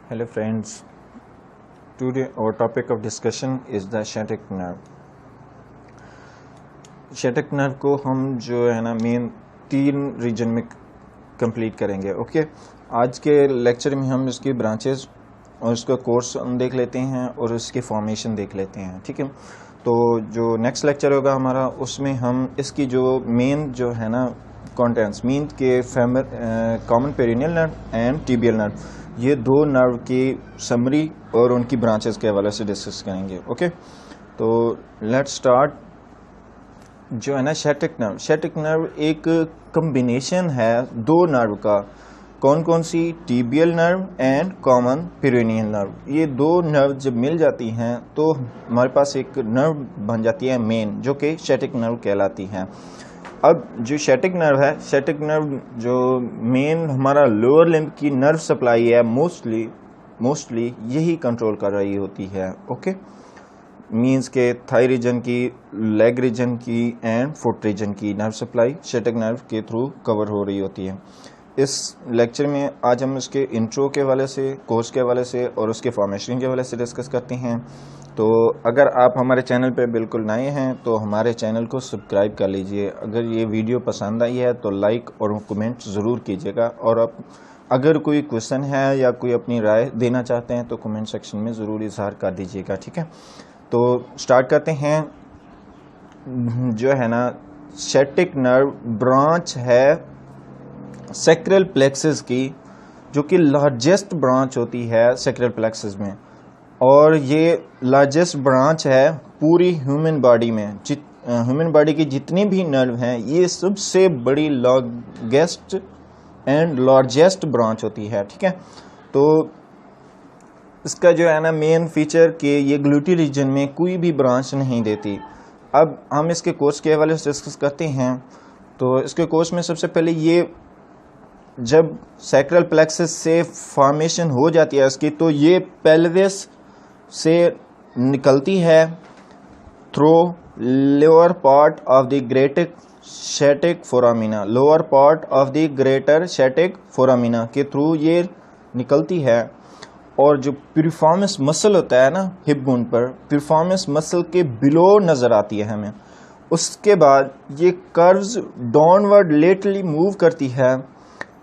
Hello friends, today our topic of discussion is the sciatic nerve. sciatic nerve को हम जो है ना मेन 3 रीजन में कंप्लीट करेंगे। ओके, आज के लेक्चर में हम इसकी ब्रांचेस और इसका कोर्स हम देख लेते हैं और इसकी फॉर्मेशन देख लेते हैं। ठीक है, तो जो नेक्स्ट लेक्चर होगा हमारा उसमें हम इसकी जो मेन जो है ना कंटेंट्स मीन के common perennial nerve and tibial nerve, ये 2 नर्व की समरी और उनकी ब्रांचेस के हवाले से डिस्कस करेंगे। ओके, तो लेट्स स्टार्ट। जो है ना sciatic नर्व एक कम्बिनेशन है 2 नर्व का। कौन कौन सी? Tibial nerve and common perennial nerve. ये 2 नर्व जब मिल जाती हैं तो हमारे पास एक नर्व बन जाती है मेन, जो कि sciatic नर्व कहलाती है। अब जो sciatic नर्व जो मेन हमारा लोअर लिम्ब की नर्व सप्लाई है, मोस्टली यही कंट्रोल कर रही होती है। ओके, मींस के थाई रीजन की, लेग रीजन की एंड फुट रीजन की नर्व सप्लाई sciatic नर्व के थ्रू कवर हो रही होती है। इस लेक्चर में आज हम इसके इंट्रो के हवाले से, कोर्स के हवाले से और उसके फॉर्मेशन के हवाले से डिस्कस करते हैं। तो अगर आप हमारे चैनल पे बिल्कुल नए हैं तो हमारे चैनल को सब्सक्राइब कर लीजिए। अगर ये वीडियो पसंद आई है तो लाइक और कमेंट ज़रूर कीजिएगा, और आप अगर कोई क्वेश्चन है या कोई अपनी राय देना चाहते हैं तो कमेंट सेक्शन में ज़रूर इजहार कर दीजिएगा। ठीक है, तो स्टार्ट करते हैं। जो है ना sciatic नर्व ब्रांच है सैक्रल प्लेक्सस की, जो कि लार्जेस्ट ब्रांच होती है सैक्रल प्लेक्सस में, और ये लार्जेस्ट ब्रांच है पूरी ह्यूमन बॉडी में। ह्यूमन बॉडी की जितनी भी नर्व हैं ये सबसे बड़ी लॉन्गेस्ट एंड लार्जेस्ट ब्रांच होती है। ठीक है, तो इसका जो है ना मेन फीचर कि ये ग्लूटी रीजन में कोई भी ब्रांच नहीं देती। अब हम इसके कोर्स के हवाले से डिस्कस करते हैं। तो इसके कोर्स में सबसे पहले ये जब सैक्रल प्लेक्सस से फॉर्मेशन हो जाती है इसकी, तो ये पेल्विस से निकलती है through lower part of the greater sciatic foramina. Lower part of the greater sciatic foramina के थ्रू ये निकलती है, और जो पिरिफॉर्मिस मसल होता है ना हिप बोन पर, पिरिफॉर्मिस मसल के बिलो नज़र आती है हमें। उसके बाद ये कर्व्स डाउनवर्ड लेटरली मूव करती है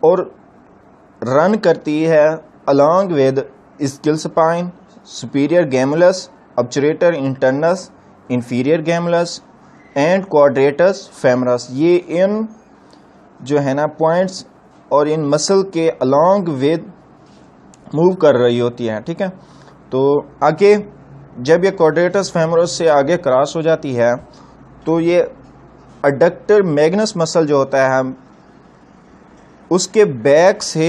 और रन करती है along with ischial spine, superior gemellus, obturator internus, inferior gemellus and quadratus femoris. ये इन जो है ना पॉइंट्स और इन मसल के अलॉन्ग विद मूव कर रही होती है। ठीक है, तो आगे जब ये क्वाड्रेटस फेमरस से आगे क्रॉस हो जाती है तो ये अडक्टर मैग्नस मसल जो होता है उसके बैक से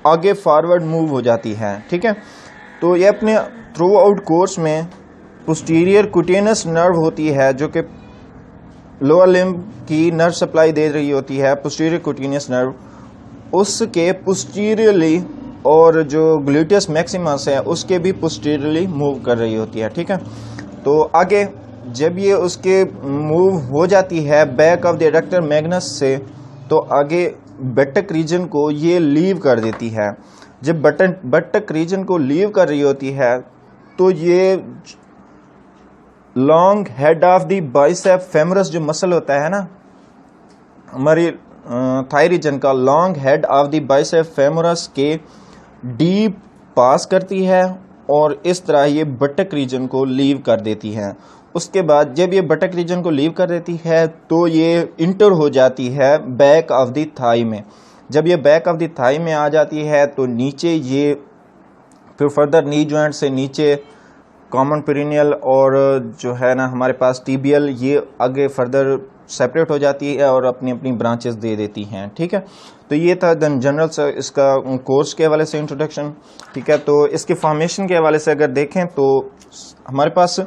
आगे फॉरवर्ड मूव हो जाती है। ठीक है, तो ये अपने थ्रू आउट कोर्स में पोस्टीरियर कुटेनस नर्व होती है, जो कि लोअर लिम्ब की नर्व सप्लाई दे रही होती है। पोस्टीरियर कुटेनस नर्व उसके पोस्टीरियरली, और जो ग्लूटियस मैक्सिमस है उसके भी पोस्टीरियरली मूव कर रही होती है। ठीक है, तो आगे जब ये उसके मूव हो जाती है back of the adductor Magnus से, तो आगे बटक रीजन को ये लीव कर देती है। जब बटक रीजन को लीव कर रही होती है तो ये long head of the bicep femoris जो मसल होता है ना हमारी थाई रीजन का, long head of the bicep femoris के डीप पास करती है और इस तरह ये बटक रीजन को लीव कर देती है। उसके बाद जब ये बटक रीजन को लीव कर देती है तो ये इंटर हो जाती है बैक ऑफ द थाई में। जब ये बैक ऑफ द थाई में आ जाती है तो नीचे ये फिर फर्दर नी जॉइंट से नीचे कॉमन पेरिनियल और जो है ना हमारे पास टिबियल, ये आगे फर्दर सेपरेट हो जाती है और अपनी अपनी ब्रांचेस दे देती हैं। ठीक है, तो ये था जनरल से इसका कोर्स के हवाले से इंट्रोडक्शन। ठीक है, तो इसके फॉर्मेशन के हवाले से अगर देखें तो हमारे पास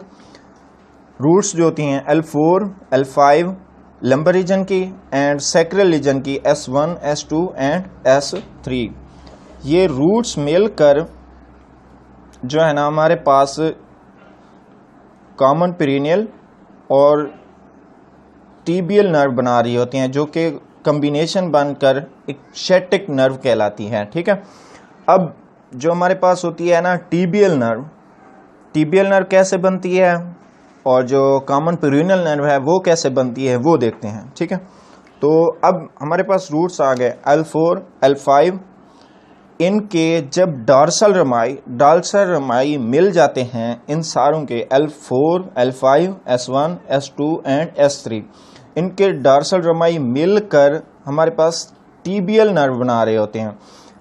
रूट्स जो होती हैं L4, L5 लंबर रीजन की एंड सैक्रल रीजन की S1, S2 एंड S3, ये रूट्स मिलकर जो है ना हमारे पास कॉमन पेरिनियल और टिबियल नर्व बना रही होती हैं, जो कि कम्बिनेशन बनकर एक sciatic नर्व कहलाती है। ठीक है, अब जो हमारे पास होती है ना टीबियल नर्व कैसे बनती है और जो कॉमन पेरिनियल नर्व है वो कैसे बनती है वो देखते हैं, ठीक है। तो अब हमारे पास रूट्स आ गए L4, L5। इनके जब डॉर्सल रमाई मिल जाते हैं इन सारों के L4, L5, S1, S2 and S3, इनके डॉर्सल रमाई मिलकर हमारे पास टीबियल नर्व बना रहे होते हैं।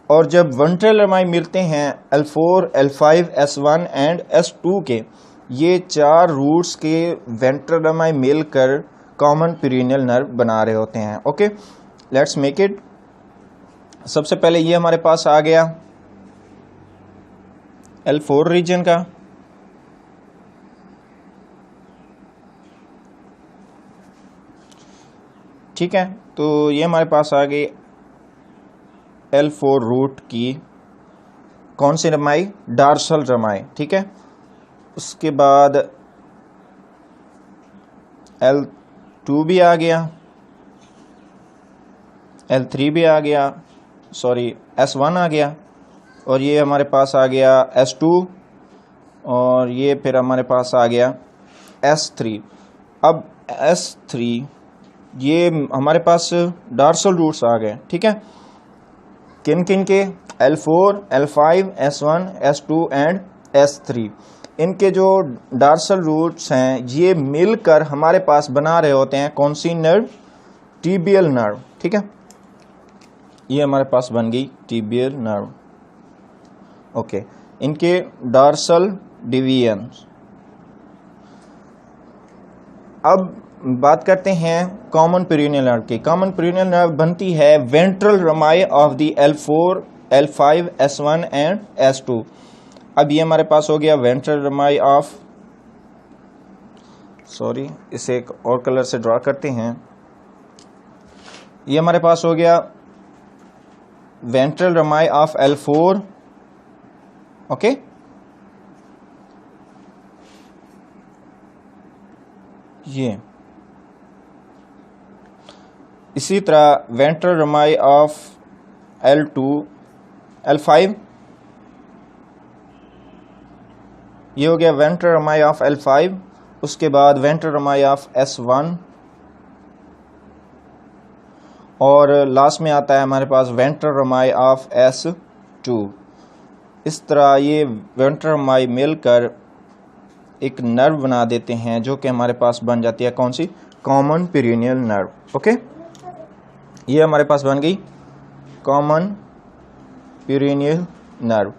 और जब वेंट्रल रमाई मिलते हैं L4, L5, S1 and S2 के, ये चार रूट्स के वेंट्रल रमाई मिलकर कॉमन पेरिनियल नर्व बना रहे होते हैं। Okay, let's make it. सबसे पहले ये हमारे पास आ गया L4 रीजन का, ठीक है। तो ये हमारे पास आ गई L4 रूट की कौन सी रमाई, डॉर्सल रमाई, ठीक है। उसके बाद L2 भी आ गया, L3 भी आ गया, सॉरी S1 आ गया, और ये हमारे पास आ गया S2, और ये फिर हमारे पास आ गया S3। अब S3 ये हमारे पास डॉर्सल रूट्स आ गए, ठीक है। किन किन के, L4, L5, S1, S2 and S3। इनके जो डॉर्सल रूट्स हैं ये मिलकर हमारे पास बना रहे होते हैं कौन सी नर्व, टीबियल नर्व, ठीक है। ये हमारे पास बन गई टीबियल नर्व। ओके, इनके डॉर्सल डिवीजन्स। अब बात करते हैं कॉमन पेरिनियल नर्व की। कॉमन पेरिनियल नर्व बनती है ventral rami of the L4, L5, S1 and S2। अब ये हमारे पास हो गया वेंट्रल रमाई ऑफ, सॉरी इसे एक और कलर से ड्रॉ करते हैं। ये हमारे पास हो गया ventral rami of L4, okay. ये इसी तरह ventral rami of L2, L5, ये हो गया वेंट्रल रमाई ऑफ L5। उसके बाद वेंट्रल रमाई ऑफ S1, और लास्ट में आता है हमारे पास वेंट्रल रमाई ऑफ S2। इस तरह ये वेंट्रल रमाई मिलकर एक नर्व बना देते हैं जो कि हमारे पास बन जाती है कौन सी, कॉमन पेरिनियल नर्व। ओके, ये हमारे पास बन गई कॉमन पेरिनियल नर्व।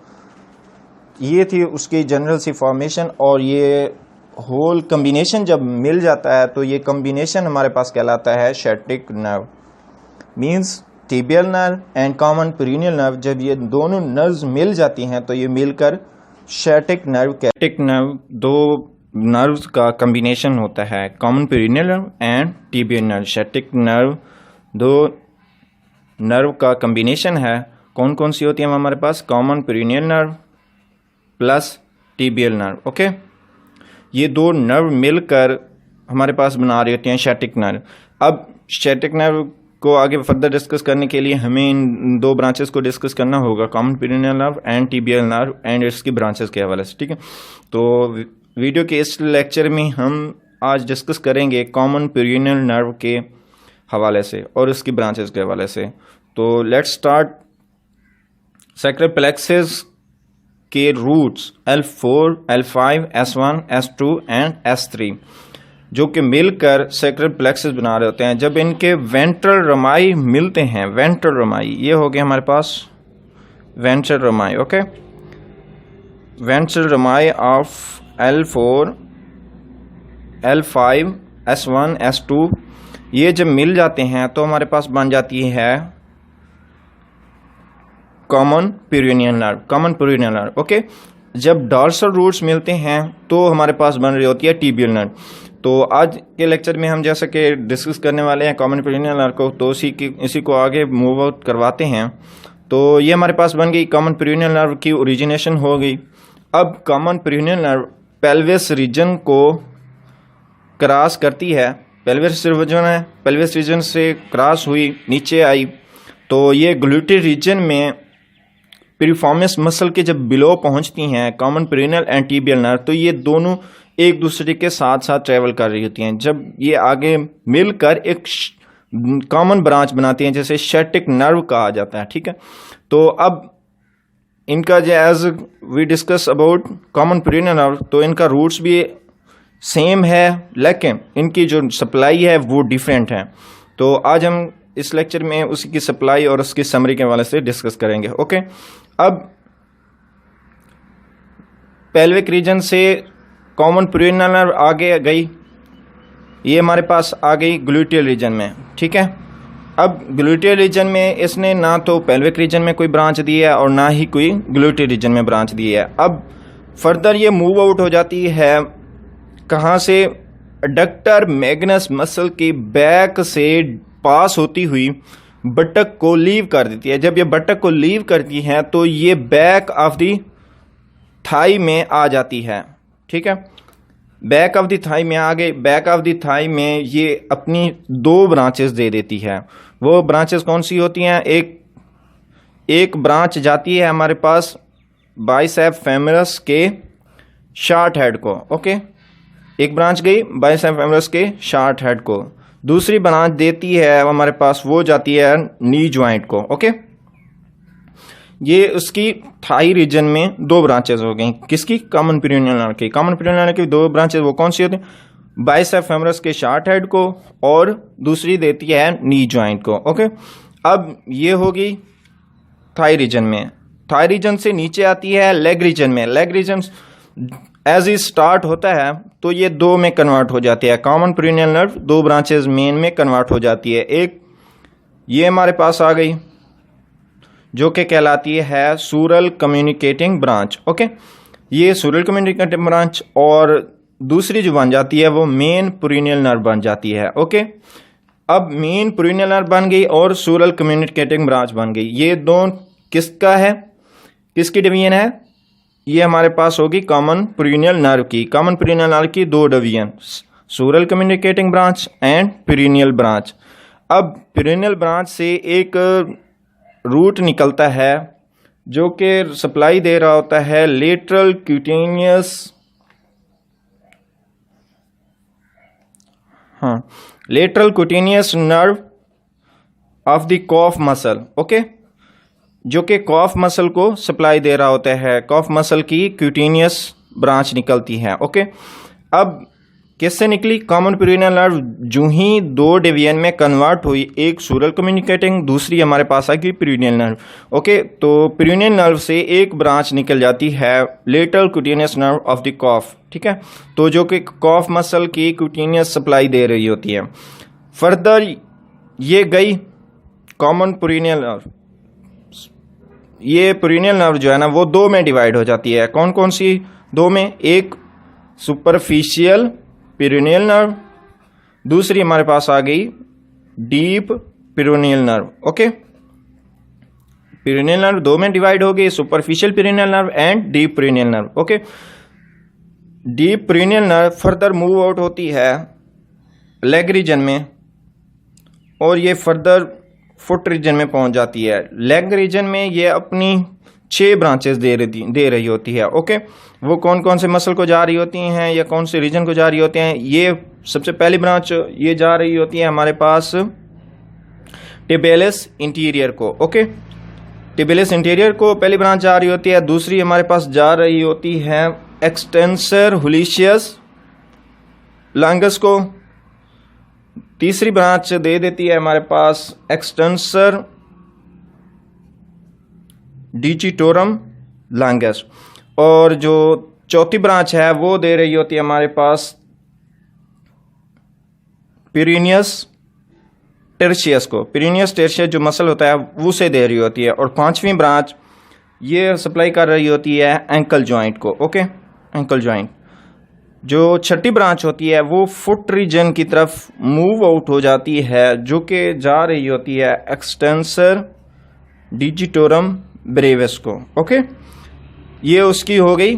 ये थी उसकी जनरल सी फॉर्मेशन, और ये होल कम्बिनेशन जब मिल जाता है तो ये कम्बिनेशन हमारे पास कहलाता है sciatic nerve. Means tibial nerve and common perennial nerve, जब ये दोनों नर्व्स मिल जाती हैं तो ये मिलकर शैटिक नर्व। शैटिक नर्व दो नर्व्स का कम्बिनेशन होता है, common perennial nerve and tibial nerve. Sciatic nerve दो नर्व का कम्बिनेशन है। कौन कौन सी होती है हमारे पास, common perennial nerve plus tibial nerve. Okay, ये दो नर्व मिलकर हमारे पास बना रही होती हैं शैटिक नर्व। अब शैटिक नर्व को आगे फर्दर डिस्कस करने के लिए हमें इन दो ब्रांचेस को डिस्कस करना होगा, common perennial nerve and tibial nerve and इसकी ब्रांचेस के हवाले से, ठीक है। तो वीडियो के इस लेक्चर में हम आज डिस्कस करेंगे कॉमन पेरिनियल नर्व के हवाले से और इसकी ब्रांचेस के हवाले से। तो लेट्स स्टार्ट। सैक्रल प्लेक्सेस के roots L4, L5, S1, S2 and S3 जो कि मिलकर सैक्रल प्लेक्सेस बना रहे होते हैं। जब इनके वेंट्रल रमाई मिलते हैं, वेंट्रल रमाई ये हो गया हमारे पास ventral rami. Okay, ventral rami of L4, L5, S1, S2 ये जब मिल जाते हैं तो हमारे पास बन जाती है common perennial nerve, common perennial nerve. Okay, जब डॉर्सल रूट्स मिलते हैं तो हमारे पास बन रही होती है टिबियल नर्व। तो आज के लेक्चर में हम जैसा कि डिस्कस करने वाले हैं कॉमन पेरिनियल नर्व को, तो इसी को आगे मूव आउट करवाते हैं। तो ये हमारे पास बन गई कॉमन पेरिनियल नर्व की ओरिजिनेशन हो गई। अब common perennial nerve pelvis region को क्रॉस करती है। पेल्विस रीजन है, पेल्विस रीजन से क्रॉस हुई नीचे आई तो ये ग्लूटेड रीजन में पिरिफॉर्मिस मसल के जब बिलो पहुंचती हैं common perineal and tibial nerve, तो ये दोनों एक दूसरे के साथ साथ ट्रेवल कर रही होती हैं। जब ये आगे मिलकर एक कॉमन ब्रांच बनाती हैं, जैसे शेटिक नर्व कहा जाता है, ठीक है। तो अब इनका जो as we discuss about common perennial nerve, तो इनका रूट्स भी सेम है लेकिन इनकी जो सप्लाई है वो डिफरेंट है। तो आज हम इस लेक्चर में उसी की सप्लाई और उसकी समरी के हवाले से डिस्कस करेंगे। ओके, अब पेल्विक रीजन से कॉमन पेरिनियल नर्व आगे गई, ये हमारे पास आ गई ग्लूटियल रीजन में, ठीक है। अब ग्लूटियल रीजन में इसने ना तो पेल्विक रीजन में कोई ब्रांच दी है और ना ही कोई ग्लूटियल रीजन में ब्रांच दी है। अब फर्दर ये मूव आउट हो जाती है कहाँ से, एडक्टर मैग्नस मसल के बैक से पास होती हुई बटक को लीव कर देती है। जब ये बटक को लीव करती है तो ये बैक ऑफ दी थाई में आ जाती है, ठीक है। बैक ऑफ दी थाई में आ गई। बैक ऑफ दी थाई में ये अपनी दो ब्रांचेस दे देती है। वो ब्रांचेस कौन सी होती हैं, एक ब्रांच जाती है हमारे पास बाइसेप फेमरस के शार्ट हेड को, ओके। एक ब्रांच गई बाइसेप फेमरस के शार्ट हेड को, दूसरी ब्रांच देती है हमारे पास, वो जाती है नी ज्वाइंट को, ओके। ये उसकी थाई रीजन में दो ब्रांचेस हो गई, किसकी, कॉमन पेरिनियल नर्व की। कॉमन पेरिनियल नर्व की दो ब्रांचेस वो कौन सी होती हैं, बाइसेप फेमरस के शार्ट हेड को और दूसरी देती है नी ज्वाइंट को, ओके। अब ये होगी थाई रीजन में। थाई रीजन से नीचे आती है लेग रीजन में। लेग रीजन एज ही स्टार्ट होता है तो ये दो में कन्वर्ट हो जाती है। कॉमन पेरिनियल नर्व दो ब्रांचेस मेन में कन्वर्ट हो जाती है। एक ये हमारे पास आ गई जो कि कहलाती है सूरल कम्युनिकेटिंग ब्रांच, ओके। ये सूरल कम्युनिकेटिंग ब्रांच, और दूसरी जो बन जाती है वो मेन पेरिनियल नर्व बन जाती है, ओके। अब मेन पेरिनियल नर्व बन गई और सूरल कम्युनिकेटिंग ब्रांच बन गई। ये दो किसका है, किसकी डिवीजन है, ये हमारे पास होगी कॉमन पेरिनियल नर्व की। कॉमन पेरिनियल नर्व की दो division, sural communicating branch and peroneal branch. अब पेरिनियल ब्रांच से एक रूट निकलता है जो कि सप्लाई दे रहा होता है lateral cutaneous, lateral cutaneous nerve of the calf muscle, okay, जो कि कॉफ मसल को सप्लाई दे रहा होता है। कॉफ मसल की क्यूटेनियस ब्रांच निकलती है, ओके। अब किससे निकली, कॉमन पेरिनियल नर्व जो ही दो डिवीजन में कन्वर्ट हुई, एक सूरल कम्युनिकेटिंग, दूसरी हमारे पास आ गई पेरिनियल नर्व, ओके। तो पेरिनियल नर्व से एक ब्रांच निकल जाती है lateral cutaneous nerve of the calf, ठीक है। तो जो कि कॉफ मसल की क्यूटेनियस सप्लाई दे रही होती है। फर्दर ये गई कॉमन पेरिनियल नर्व, ये पेरिनियल नर्व जो है ना वो दो में डिवाइड हो जाती है। कौन कौन सी दो में, एक सुपरफिशियल पेरिनियल नर्व, दूसरी हमारे पास आ गई deep perineal nerve, okay. Perineal nerve दो में डिवाइड हो गई, superficial perineal nerve and deep perineal nerve, okay. Deep perineal nerve further move out होती है लेग रीजन में और ये फर्दर फुट रीजन में पहुंच जाती है। लेग रीजन में ये अपनी 6 ब्रांचेस दे रही होती है, ओके। वो कौन कौन से मसल को जा रही होती हैं या कौन से रीजन को जा रही होती हैं, ये सबसे पहली ब्रांच ये जा रही होती है हमारे पास टिबियलिस इंटीरियर को, ओके। टिबियलिस इंटीरियर को पहली ब्रांच जा रही होती है। दूसरी हमारे पास जा रही होती है एक्सटेंसर हुलिशियस लॉन्गस को। तीसरी ब्रांच दे देती है हमारे पास एक्सटेंसर डिजिटोरम लॉन्गस, और जो चौथी ब्रांच है वो दे रही होती है हमारे पास पेरिनियस टेर्शियस को। पेरिनियस टेर्शियस जो मसल होता है उसे दे रही होती है। और पांचवी ब्रांच ये सप्लाई कर रही होती है एंकल जॉइंट को, ओके, एंकल जॉइंट। जो छठी ब्रांच होती है वो फुट रीजन की तरफ मूव आउट हो जाती है, जो कि जा रही होती है एक्सटेंसर डिजिटोरम ब्रेविस को, ओके। ये उसकी हो गई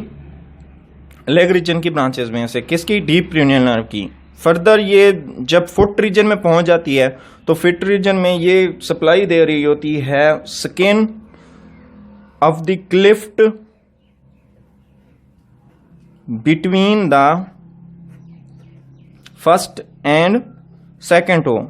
लेग रीजन की ब्रांचेस में से, किसकी, डीप पेरिनियल नर्व की। फर्दर ये जब फुट रीजन में पहुंच जाती है तो फुट रीजन में ये सप्लाई दे रही होती है skin of the cleft between the first and second toe।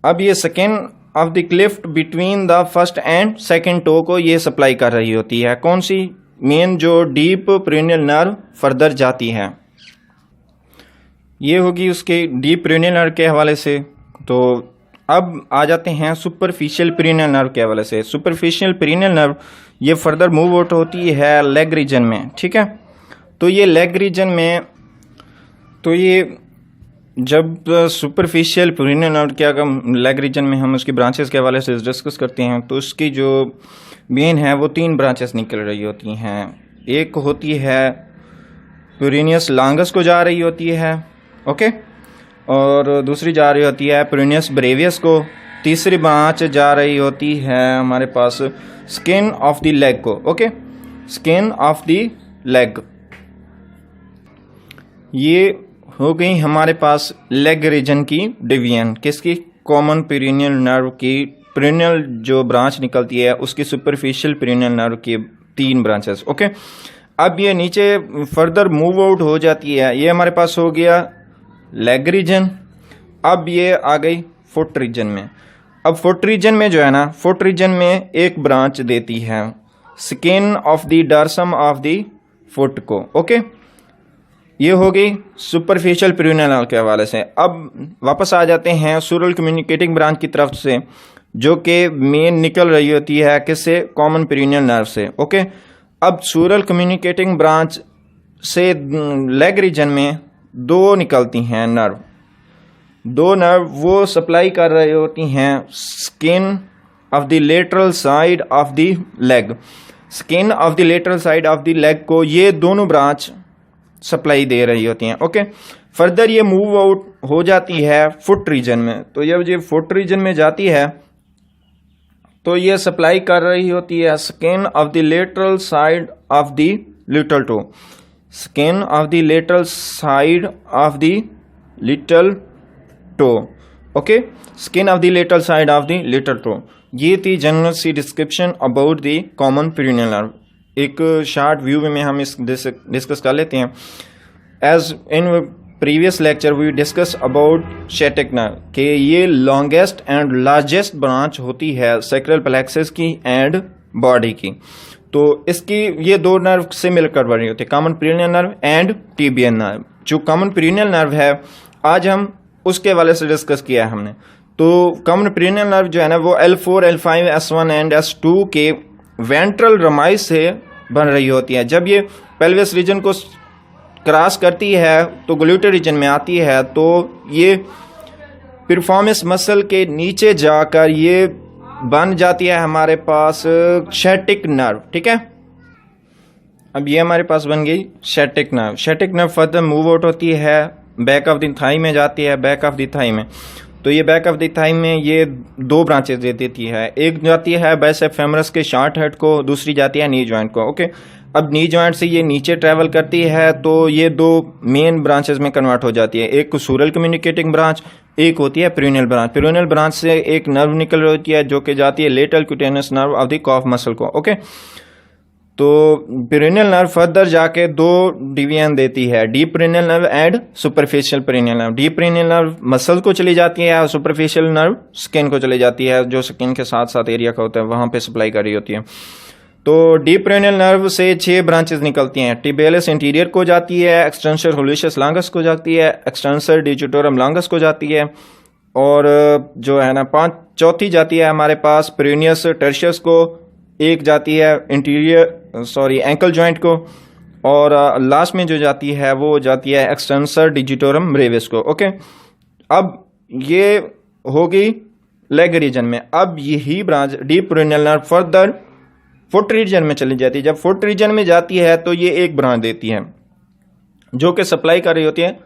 अब ये second of the cleft between the first and second toe को ये सप्लाई कर रही होती है। कौन सी? मेन जो डीप पेरिनियल नर्व फर्दर जाती है, ये होगी उसके डीप पेरिनियल नर्व के हवाले से। तो अब आ जाते हैं सुपरफिशियल पेरिनियल नर्व के हवाले से। सुपरफिशियल पेरिनियल नर्व ये फर्दर मूव आउट होती है लेग रीजन में, ठीक है। तो ये लेग रीजन में, तो ये जब सुपरफिशियल पेरिनियल नर्व के अगर लेग रीजन में हम उसकी ब्रांचेस के हवाले से डिस्कस करते हैं तो उसकी जो मेन है वो 3 ब्रांचेस निकल रही होती हैं। एक होती है पेरिनियस लॉन्गस को जा रही होती है, ओके, और दूसरी जा रही होती है पेरिनियस ब्रेवियस को। तीसरी ब्रांच जा रही होती है हमारे पास स्किन ऑफ द लेग को, okay, skin of the leg. ये हो गई हमारे पास लेग रीजन की डिवीजन, किसकी? कॉमन पेरिनियल नर्व की पेरिनियल जो ब्रांच निकलती है उसकी सुपरफिशियल पेरिनियल नर्व की 3 ब्रांचेस, ओके। अब ये नीचे फर्दर मूव आउट हो जाती है। ये हमारे पास हो गया लेग रीजन। अब ये आ गई फुट रीजन में। अब फुट रीजन में जो है ना, फुट रीजन में एक ब्रांच देती है skin of the dorsum of the foot को, ओके। ये हो गई सुपरफिशियल पेरिनियल नर्व के हवाले से। अब वापस आ जाते हैं सूरल कम्युनिकेटिंग ब्रांच की तरफ से, जो कि मेन निकल रही होती है किससे? कॉमन पेरिनियल नर्व से, ओके। अब सूरल कम्युनिकेटिंग ब्रांच से लेग रीजन में 2 निकलती हैं नर्व। 2 नर्व वो सप्लाई कर रही होती हैं skin of the lateral side of the leg. Skin of the lateral side of the leg को ये दोनों ब्रांच सप्लाई दे रही होती हैं, ओके। फर्दर ये मूव आउट हो जाती है फुट रीजन में। तो जब ये फुट रीजन में जाती है तो ये सप्लाई कर रही होती है skin of the lateral side of the little toe. Skin of the lateral side of the little toe, okay, skin of the lateral side of the little toe. ये थी जनरल सी description about the common perennial nerve. एक short view में हम इस discuss कर लेते हैं। As in previous lecture we discuss about sciatic nerve कि ये लॉन्गेस्ट एंड लार्जेस्ट ब्रांच होती है सैक्रल प्लेक्सस की एंड बॉडी की। तो इसकी ये 2 नर्व से मिलकर बनी होती है, common perennial nerve and tibial nerve. जो कॉमन पेरिनियल नर्व है आज हम उसके वाले से डिस्कस किया है हमने। तो कॉमन पेरिनियल नर्व जो है ना वो L4, L5, S1 and S2 के वेंट्रल रमाइज से बन रही होती है। जब ये पेल्विस रीजन को क्रॉस करती है तो ग्लूटेड रीजन में आती है, तो ये परफॉर्मेंस मसल के नीचे जाकर ये बन जाती है हमारे पास शेटिक नर्व, ठीक है। अब ये हमारे पास बन गई sciatic nerve. Sciatic nerve further move out होती है बैक ऑफ द थाई में जाती है, बैक ऑफ द थाई में। तो ये बैक ऑफ द थाई में ये 2 ब्रांचेस दे देती है। एक जाती है बाइसेप्स फेमोरस के शॉर्ट हेड को, दूसरी जाती है नी जॉइंट को, ओके। अब नी जॉइंट से ये नीचे ट्रैवल करती है तो ये 2 मेन ब्रांचेस में कन्वर्ट हो जाती है। एक सूरल कम्युनिकेटिंग ब्रांच, एक होती है पेरिनियल ब्रांच। पेरिनियल ब्रांच से एक नर्व निकल रही होती है जो कि जाती है lateral cutaneous nerve of the calf muscle को, ओके। तो पेरिनियल नर्व फर्दर जाके 2 डिवीजन देती है, deep perineal nerve and superficial perineal nerve. Deep perineal nerve muscle को चली जाती है और सुपरफिशियल नर्व स्किन को चली जाती है, जो स्किन के साथ साथ एरिया का होता है वहां पे सप्लाई कर रही होती है। तो डीप पेरिनियल नर्व से 6 ब्रांचेस निकलती हैं। टिबियलिस इंटीरियर को जाती है, एक्सटेंसर हुलिशियस लॉन्गस को जाती है, एक्सटेंसर डिजिटोरम लॉन्गस को जाती है, और जो है ना 4थी जाती है हमारे पास पेरिनियस टर्शियस को, एक जाती है एंकल जॉइंट को, और लास्ट में जो जाती है वो जाती है एक्सटेंसर डिजिटोरम ब्रेविस को, ओके। अब ये होगी लेग रीजन में। अब यही branch deep perineal nerve further foot region में चली जाती है। जब फुट रीजन में जाती है तो ये एक ब्रांच देती है जो कि सप्लाई कर रही होती है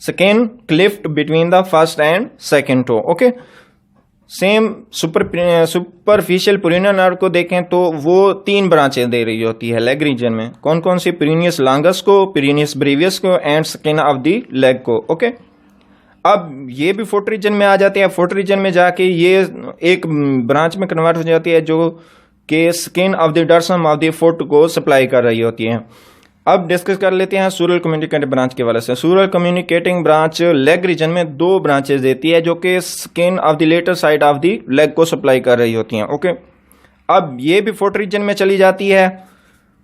skin cleft between the first and second toe, okay. Same superficial perineal nerve को देखें तो वो 3 ब्रांचें दे रही होती है लेग रीजन में। कौन कौन सी? पेरिनियस लॉन्गस को, पेरिनियस ब्रेवियस को and skin of the leg को, ओके। अब ये भी फुट रीजन में आ जाते हैं। फुट रीजन में जाके ये एक ब्रांच में कन्वर्ट हो जाती है जो कि skin of the dorsum of the foot को सप्लाई कर रही होती है। अब डिस्कस कर लेते हैं सूरल कम्युनिकेटिंग ब्रांच के वाले से। Sural communicating branch leg region में दो ब्रांचेस देती है जो कि skin of the lateral side of the leg को सप्लाई कर रही होती हैं। ओके, अब ये भी फुट रीजन में चली जाती है।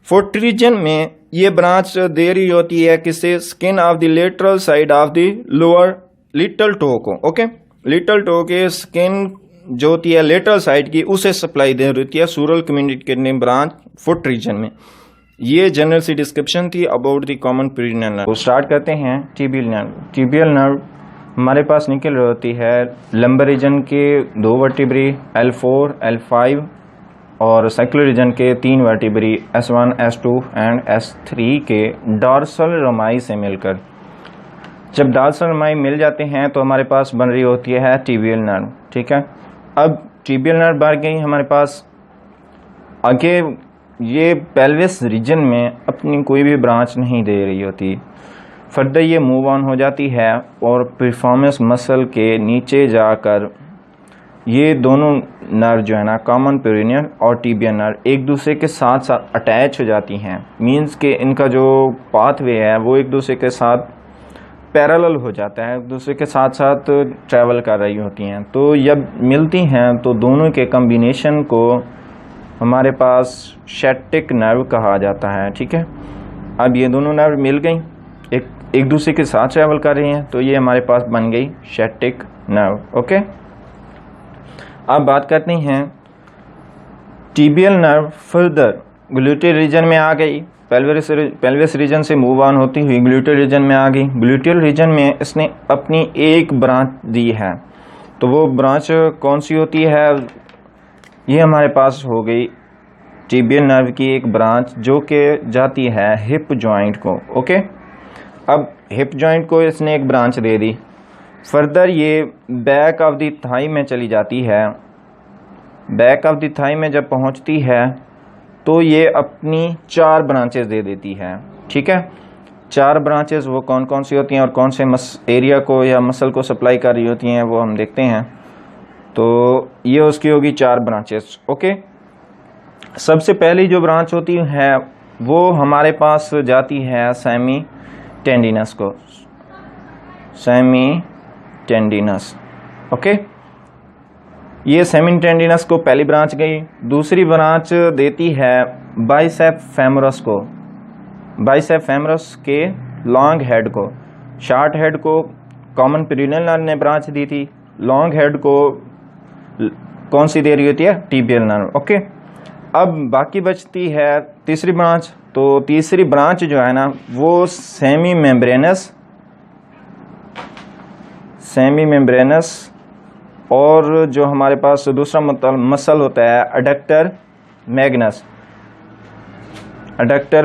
फुट रीजन में ये ब्रांच दे रही होती है किसे, skin of the lateral side of the lower little toe को। ओके, लिटल टो के स्किन जो होती है लेटरल साइड की उसे सप्लाई दे रही होती है sural communicating branch foot region में। ये जनरल सी डिस्क्रिप्शन थी about the common perennial nerve. Start करते हैं टिबियल नर्व। टिबियल नर्व हमारे पास निकल रही होती है लंबर रीजन के 2 वर्टिब्री L4 L5 और सर्कुलर रीजन के 3 vertebrae S1 S2 and S3 के डॉर्सल रमाई से मिलकर। जब डॉर्सल रमाई मिल जाते हैं तो हमारे पास बन रही होती है टिबियल नर्व। ठीक है, अब टिबियल नर्व बढ़ गई हमारे पास। आगे ये पेल्विस रीजन में अपनी कोई भी ब्रांच नहीं दे रही होती। फर्दर ये मूव ऑन हो जाती है और परफॉर्मेंस मसल के नीचे जाकर ये दोनों नर्व जो है ना, कॉमन पेरिनियल और टिबियल नर्व, एक दूसरे के साथ साथ अटैच हो जाती हैं। मींस के इनका जो पाथवे है वो एक दूसरे के साथ पैरेलल हो जाता है, एक दूसरे के साथ साथ ट्रैवल कर रही होती हैं। तो जब मिलती हैं तो दोनों के कम्बिनेशन को हमारे पास शैटिक नर्व कहा जाता है। ठीक है, अब ये दोनों नर्व मिल गई, एक दूसरे के साथ ट्रैवल कर रही हैं, तो ये हमारे पास बन गई शैटिक नर्व। ओके, अब बात करते हैं टिबियल नर्व फर्दर ग्लूटेल रीजन में आ गई। पेल्विस रीजन से मूव ऑन होती हुई ग्लूटेल रीजन में आ गई। ग्लूटेल रीजन में इसने अपनी एक ब्रांच दी है, तो वो ब्रांच कौन सी होती है? ये हमारे पास हो गई टिबियल नर्व की एक ब्रांच जो कि जाती है हिप जॉइंट को। ओके, अब हिप जॉइंट को इसने एक ब्रांच दे दी। फर्दर ये बैक ऑफ द थाई में चली जाती है। बैक ऑफ द थाई में जब पहुंचती है तो ये अपनी 4 ब्रांचेस दे देती है। ठीक है, 4 ब्रांचेस वो कौन कौन सी होती हैं और कौन से एरिया को या मसल को सप्लाई कर रही होती हैं वो हम देखते हैं। तो ये उसकी होगी 4 ब्रांचेस। ओके, सबसे पहली जो ब्रांच होती है वो हमारे पास जाती है सेमी टेंडिनस को। Semi tendinous. ओके, ये सेमी टेंडिनस को पहली ब्रांच गई। दूसरी ब्रांच देती है बाइसेप फेमोरस को। बाइसेप फेमोरस के लॉन्ग हेड को। शॉर्ट हेड को कॉमन पेरिनियल नर्व ने ब्रांच दी थी, लॉन्ग हेड को कौन सी दे रही होती है? Tibial nerve. ओके, अब बाकी बचती है तीसरी ब्रांच। तो तीसरी ब्रांच जो है ना वो सेमी मेम्ब्रेनस और जो हमारे पास दूसरा मसल होता है एडक्टर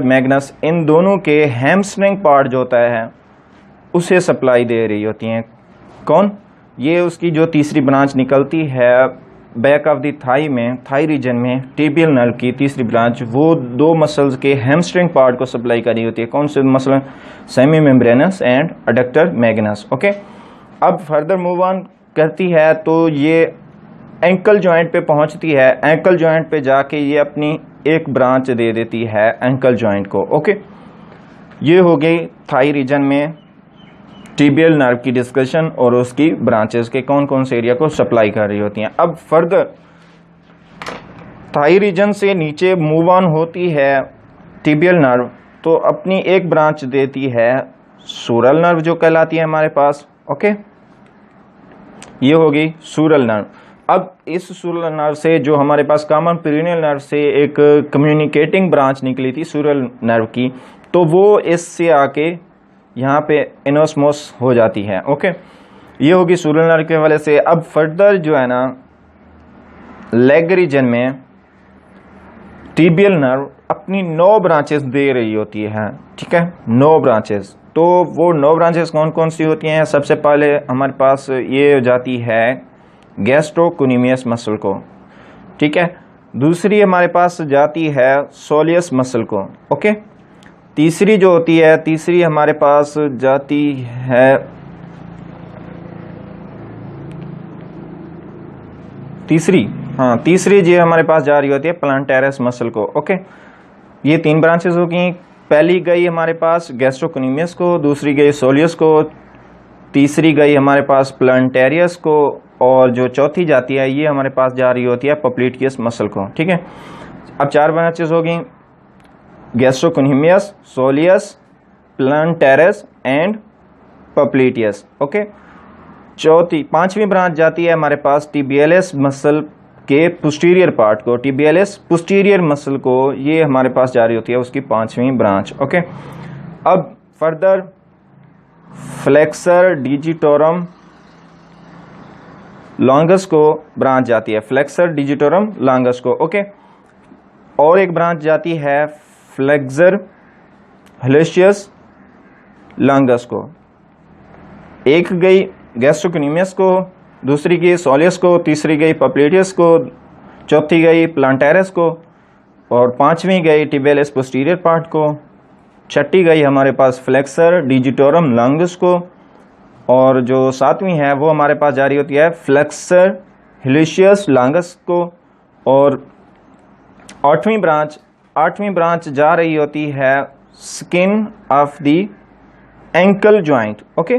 मैग्नस, इन दोनों के हैमस्ट्रिंग पार्ट जो होता है उसे सप्लाई दे रही होती हैं। कौन? ये उसकी जो तीसरी ब्रांच निकलती है बैक ऑफ द थाई में, थाई रीजन में टिबियल नर्व की तीसरी ब्रांच, वो 2 मसल्स के हैमस्ट्रिंग पार्ट को सप्लाई कर रही होती है। कौन से muscle? Semi membranes and adductor Magnus. Okay, अब फर्दर मूव ऑन करती है तो ये एंकल जॉइंट पे पहुंचती है। एंकल जॉइंट पे जाके ये अपनी एक ब्रांच दे देती है एंकल जॉइंट को। ओके, ये हो गई थाई रीजन में टिबियल नर्व की डिस्कशन और उसकी ब्रांचेस के कौन कौन से एरिया को सप्लाई कर रही होती हैं। अब फर्दर थाई रीजन से नीचे मूव ऑन होती है टिबियल नर्व, तो अपनी एक ब्रांच देती है सूरल नर्व जो कहलाती है हमारे पास। ओके, ये होगी सूरल नर्व। अब इस सूरल नर्व से जो हमारे पास कॉमन पेरिनियल नर्व से एक कम्युनिकेटिंग ब्रांच निकली थी सूरल नर्व की, तो वो इससे आके यहाँ पे इनोस्मोस हो जाती है। ओके, ये होगी सूरल नर्व के हवाले से। अब फर्दर जो है ना लेग रीजन में टिबियल नर्व अपनी 9 ब्रांचेस दे रही होती है। ठीक है, 9 ब्रांचेस। तो वो 9 ब्रांचेस कौन कौन सी होती हैं? सबसे पहले हमारे पास ये जाती है गैस्ट्रोक्यूनिमियस मसल को। ठीक है, दूसरी हमारे पास जाती है सोलियस मसल को। ओके, तीसरी जो होती है, तीसरी हमारे पास जाती है तीसरी जी हमारे पास जा रही होती है प्लांटेरस मसल को। ओके, ये 3 ब्रांचेस होगी। पहली गई हमारे पास गैस्ट्रोकोनिमियस को, दूसरी गई सोलियस को, तीसरी गई हमारे पास प्लांटेरियस को, और जो चौथी जाती है ये हमारे पास जा रही होती है पोप्लिटियस मसल को। ठीक है, अब 4 ब्रांचेस होगी, गैस्ट्रोकोनिमियस, सोलियस, प्लांटेरस एंड पोप्लिटियस। ओके, पांचवी ब्रांच जाती है हमारे पास टिबियलिस मसल के पोस्टीरियर पार्ट को, टिबियलिस पोस्टीरियर मसल को, ये हमारे पास जा रही होती है उसकी 5वीं ब्रांच। ओके, अब फर्दर फ्लेक्सर डिजिटोरम लॉन्गस को ब्रांच जाती है, फ्लेक्सर डिजिटोरम लॉन्गस को। ओके, और एक ब्रांच जाती है फ्लेक्सर हेलिशियस लॉन्गस को। एक गई गैस्ट्रोकोनिमियस को, दूसरी गई सोलियस को, तीसरी गई पोप्लिटियस को, चौथी गई प्लांटेरस को, और 5वीं गई टिबियलिस पोस्टीरियर पार्ट को, छठी गई हमारे पास फ्लेक्सर डिजिटोरम लॉन्गस को, और जो 7वीं है वो हमारे पास जारी होती है फ्लेक्सर हेलिशियस लॉन्गस को, और 8वीं ब्रांच जा रही होती है skin of the ankle joint. Okay,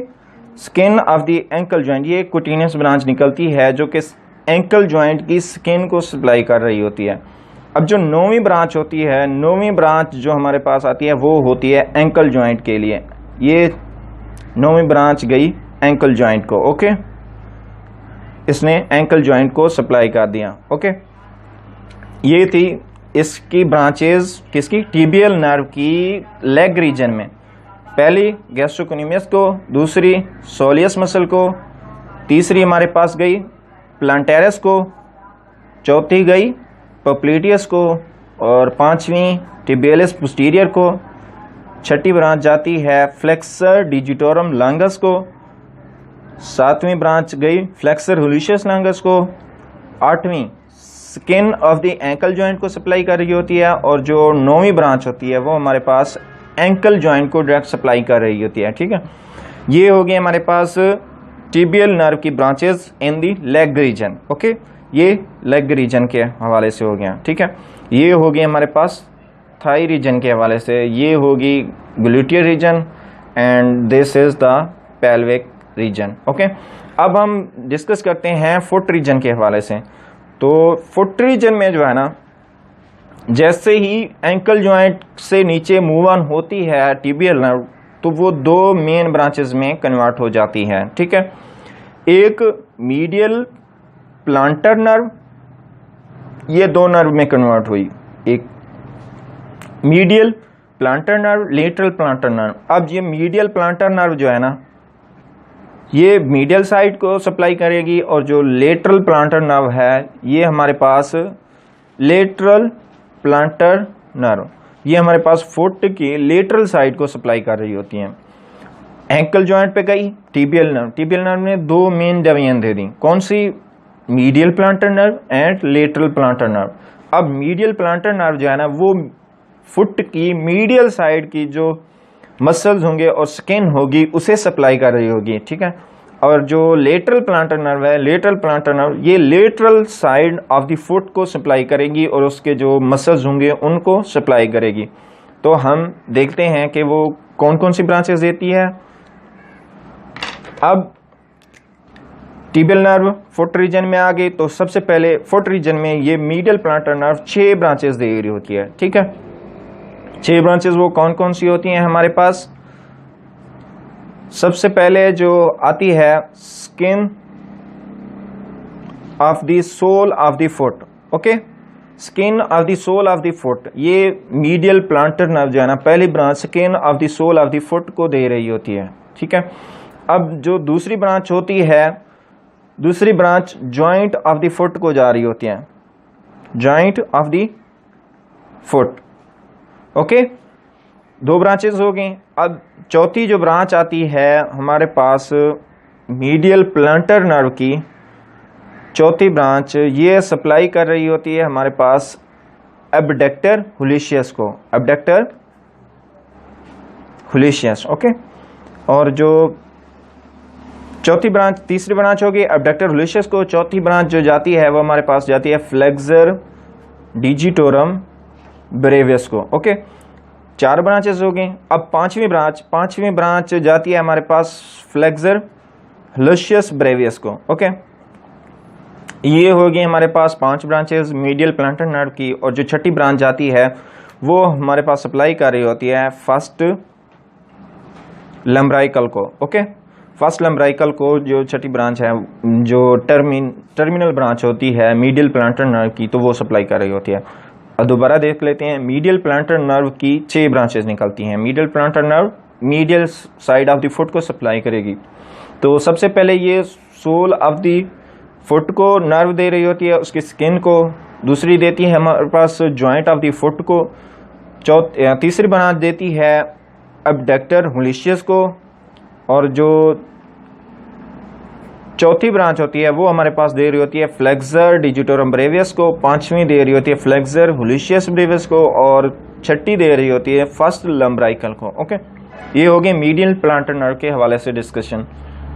skin of the ankle joint, ये कुटिनियस ब्रांच निकलती है जो कि एंकल जॉइंट की स्किन को सप्लाई कर रही होती है। अब जो 9वीं ब्रांच होती है, 9वीं ब्रांच जो हमारे पास आती है वो होती है एंकल जॉइंट के लिए। ये 9वीं ब्रांच गई एंकल जॉइंट को। ओके, इसने एंकल जॉइंट को सप्लाई कर दिया। ओके, ये थी इसकी ब्रांचेस किसकी, टिबियल नर्व की लेग रीजन में। पहली गैस्ट्रोकोनिमियस को, दूसरी सोलियस मसल को, तीसरी हमारे पास गई प्लांटेरस को, चौथी गई पोप्लिटियस को, और 5वीं टिबियलिस पोस्टीरियर को, छठी ब्रांच जाती है फ्लेक्सर डिजिटोरम लॉन्गस को, 7वीं ब्रांच गई फ्लेक्सर हेलिशियस लॉन्गस को, 8वीं skin of the ankle joint को सप्लाई कर रही होती है, और जो 9वीं ब्रांच होती है वो हमारे पास एंकल जॉइंट को डायरेक्ट सप्लाई कर रही होती है। ठीक है, ये हो गए हमारे पास टिबियल नर्व की branches in the leg region. Okay, ये लेग रीजन के हवाले से हो गया। ठीक है, ये हो गई हमारे पास थाई रीजन के हवाले से, ये होगी gluteal region, and this is the pelvic region. Okay, अब हम डिस्कस करते हैं फुट रीजन के हवाले से। तो फुट रीजन में जो है ना, जैसे ही एंकल जॉइंट से नीचे मूव ऑन होती है टिबियल नर्व, तो वो 2 मेन ब्रांचेस में कन्वर्ट हो जाती है। ठीक है, एक मीडियल प्लांटर नर्व, ये 2 नर्व में कन्वर्ट हुई, एक medial plantar nerve, lateral plantar nerve. अब ये मीडियल प्लांटर नर्व जो है ना, ये मीडियल साइड को सप्लाई करेगी, और जो लेटरल प्लांटर नर्व है ये हमारे पास लेटरल प्लांटर नर्व, ये हमारे पास फुट की लेटरल साइड को सप्लाई कर रही होती हैं। एंकल जॉइंट पे गई टिबियल नर्व ने 2 मेन डिवीजन दे दी, कौन सी, medial plantar nerve and lateral plantar nerve. अब मीडियल प्लांटर नर्व जो है ना, वो फुट की मीडियल साइड की जो मसल्स होंगे और स्किन होगी उसे सप्लाई कर रही होगी। ठीक है, और जो लेटरल प्लांटर नर्व है, लेटरल प्लांटर नर्व ये lateral side of the foot को सप्लाई करेगी और उसके जो मसल्स होंगे उनको सप्लाई करेगी। तो हम देखते हैं कि वो कौन कौन सी ब्रांचेस देती है। अब टिबियल नर्व फुट रीजन में आ गई, तो सबसे पहले फुट रीजन में ये मीडियल प्लांटर नर्व 6 ब्रांचेस दे रही होती है। ठीक है, 6 ब्रांचेस वो कौन कौन सी होती हैं हमारे पास। सबसे पहले जो आती है skin of the sole of the foot. Okay, skin of the sole of the foot, ये मीडियल प्लांटर नर्व जो है ना, पहली ब्रांच skin of the sole of the foot को दे रही होती है। ठीक है, अब जो दूसरी ब्रांच होती है, दूसरी branch joint of the foot को जा रही होती है, joint of the foot. Okay, 2 branches हो गई। अब चौथी जो ब्रांच आती है हमारे पास मीडियल प्लांटर नर्व की चौथी ब्रांच, ये सप्लाई कर रही होती है हमारे पास एब्डक्टर हुलिशियस को, एब्डक्टर हुलिशियस। ओके, और जो चौथी ब्रांच, तीसरी ब्रांच होगी एब्डक्टर हुलिशियस को। चौथी ब्रांच जो जाती है वो हमारे पास जाती है फ्लेक्सर डिजिटोरम ब्रेवियस को। ओके, 4 ब्रांचेस हो गई। अब पांचवी ब्रांच जाती है हमारे पास फ्लेक्सर हुलिशियस ब्रेवियस को। ओके, ये होगी हमारे पास 5 ब्रांचेस मीडियल प्लांटर नर्व की। और जो छठी ब्रांच जाती है वो हमारे पास सप्लाई कर रही होती है फर्स्ट लम्ब्राइकल को। ओके, फर्स्ट लम्ब्राइकल को जो छठी ब्रांच है, जो टर्मिनल ब्रांच होती है मीडियल प्लांटर नर्व की, तो वो सप्लाई कर रही होती है। अब दोबारा देख लेते हैं, मीडियल प्लांटर नर्व की 6 ब्रांचेस निकलती हैं। Medial plantar nerve medial side of the foot को सप्लाई करेगी। तो सबसे पहले ये सोल ऑफ द फुट को नर्व दे रही होती है, उसकी स्किन को। दूसरी देती है हमारे पास जॉइंट ऑफ द फुट को। तीसरी ब्रांच देती है एब्डक्टर हुलिशियस को। और जो चौथी ब्रांच होती है वो हमारे पास दे रही होती है फ्लेक्सर डिजिटोरम ब्रेवियस को। पांचवी दे रही होती है फ्लेक्सर हुलिशियस ब्रेवियस को। और छठी दे रही होती है फर्स्ट लम्ब्राइकल को। ओके, ये हो गए मीडियल प्लांटर नर्व के हवाले से डिस्कशन।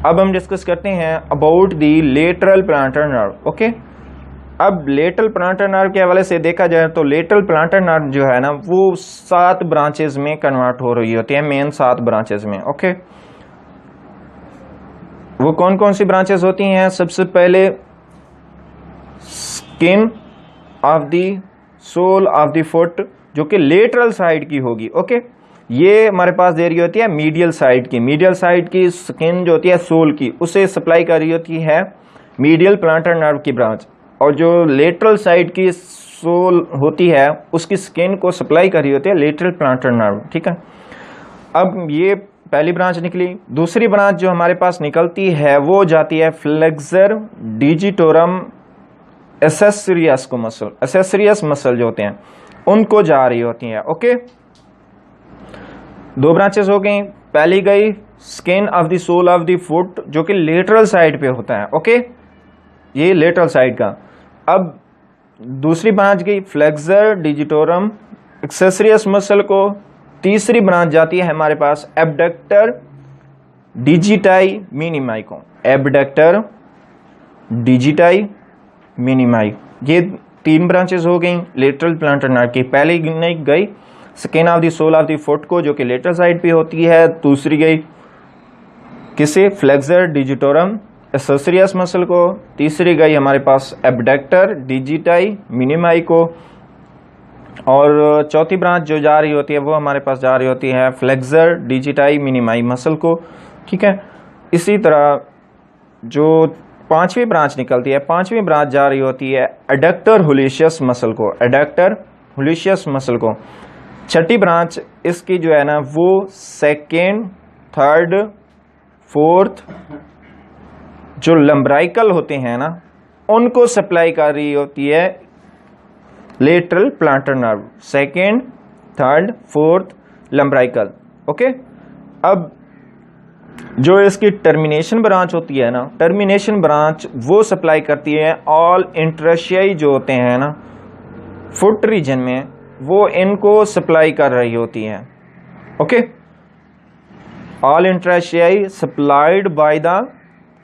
अब हम डिस्कस करते हैं about the lateral plantar nerve. Okay, अब लेटरल प्लांटर नर्व के हवाले से देखा जाए तो लेटरल प्लांटर नर्व जो है ना वो 7 ब्रांचेस में कन्वर्ट हो रही होती है, मेन 7 ब्रांचेस में। ओके, वो कौन कौन सी ब्रांचेस होती हैं? सबसे पहले skin of the sole of the foot, जो कि लेटरल साइड की होगी। ओके, ये हमारे पास दे रही होती है मीडियल साइड की। मीडियल साइड की स्किन जो होती है सोल की, उसे सप्लाई कर रही होती है मीडियल प्लांटर नर्व की ब्रांच। और जो लेटरल साइड की सोल होती है उसकी स्किन को सप्लाई कर रही होती है लेटरल प्लांटर नर्व। ठीक है, अब ये पहली ब्रांच निकली। दूसरी ब्रांच जो हमारे पास निकलती है वो जाती है फ्लेक्सर डिजिटोरम एसेसरियस को मसल। एसेसरियस मसल जो होते हैं उनको जा रही होती है। ओके, 2 ब्रांचेस हो गई। पहली गई skin of the sole of the foot, जो कि लेटरल साइड पे होता है। ओके, ये लेटरल साइड का। अब दूसरी ब्रांच गई फ्लेक्सर डिजिटोरम एक्सेसरियस मसल को। तीसरी ब्रांच जाती है हमारे पास एब्डक्टर डिजिटाई मिनिमाई को। एब्डक्टर डिजिटाई मिनिमाई, ये 3 ब्रांचेस हो गई लेटरल प्लांटर नर्व की। पहली गई skin of the sole of the foot को, जो कि लेटरल साइड पे होती है। दूसरी गई किसे? फ्लेक्सर डिजिटोरम एसेसरियस मसल को। तीसरी गई हमारे पास एब्डक्टर डिजिटाई मिनिमाई को। और चौथी ब्रांच जो जा रही होती है वो हमारे पास जा रही होती है फ्लेक्सर डिजिटाई मिनिमाई मसल को। ठीक है, इसी तरह जो 5वीं ब्रांच निकलती है, 5वीं ब्रांच जा रही होती है एडक्टर हुलिशियस मसल को। एडक्टर हुलिशियस मसल को। छठी ब्रांच इसकी जो है ना वो सेकेंड, थर्ड, फोर्थ जो लम्ब्राइकल होते हैं ना उनको सप्लाई कर रही होती है lateral plantar nerve. Second, third, fourth lumbrical. Okay, अब जो इसकी टर्मिनेशन ब्रांच होती है ना, टर्मिनेशन ब्रांच वो सप्लाई करती है ऑल इंट्राशियाई जो होते हैं ना फुट रीजन में, वो इनको सप्लाई कर रही होती है। Okay, all interossei supplied by the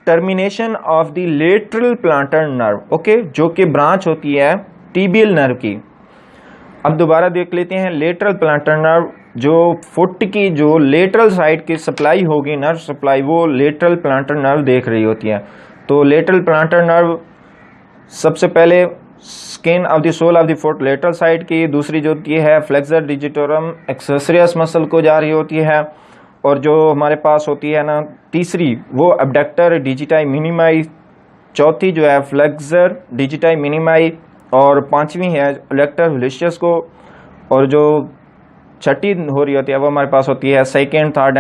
termination of the lateral plantar nerve. Okay, जो कि ब्रांच होती है टीबियल नर्व की। अब दोबारा देख लेते हैं लेटरल प्लांटर नर्व, जो फुट की जो लेटरल साइड की सप्लाई होगी, नर्व सप्लाई, वो लेटरल प्लांटर नर्व देख रही होती है। तो लेटरल प्लांटर नर्व सबसे पहले skin of the sole of the foot lateral side की। दूसरी जो होती है फ्लेक्सर डिजिटोरम एक्सेसरियस मसल को जा रही होती है। और जो हमारे पास होती है ना तीसरी, वो एब्डक्टर डिजिटाई मिनिमाई। चौथी जो है फ्लेक्सर डिजिटाई मिनिमाई। और 5वीं है एडक्टर हुलिशियस को। और जो छठी हो रही होती है वो हमारे पास होती है सेकेंड, थर्ड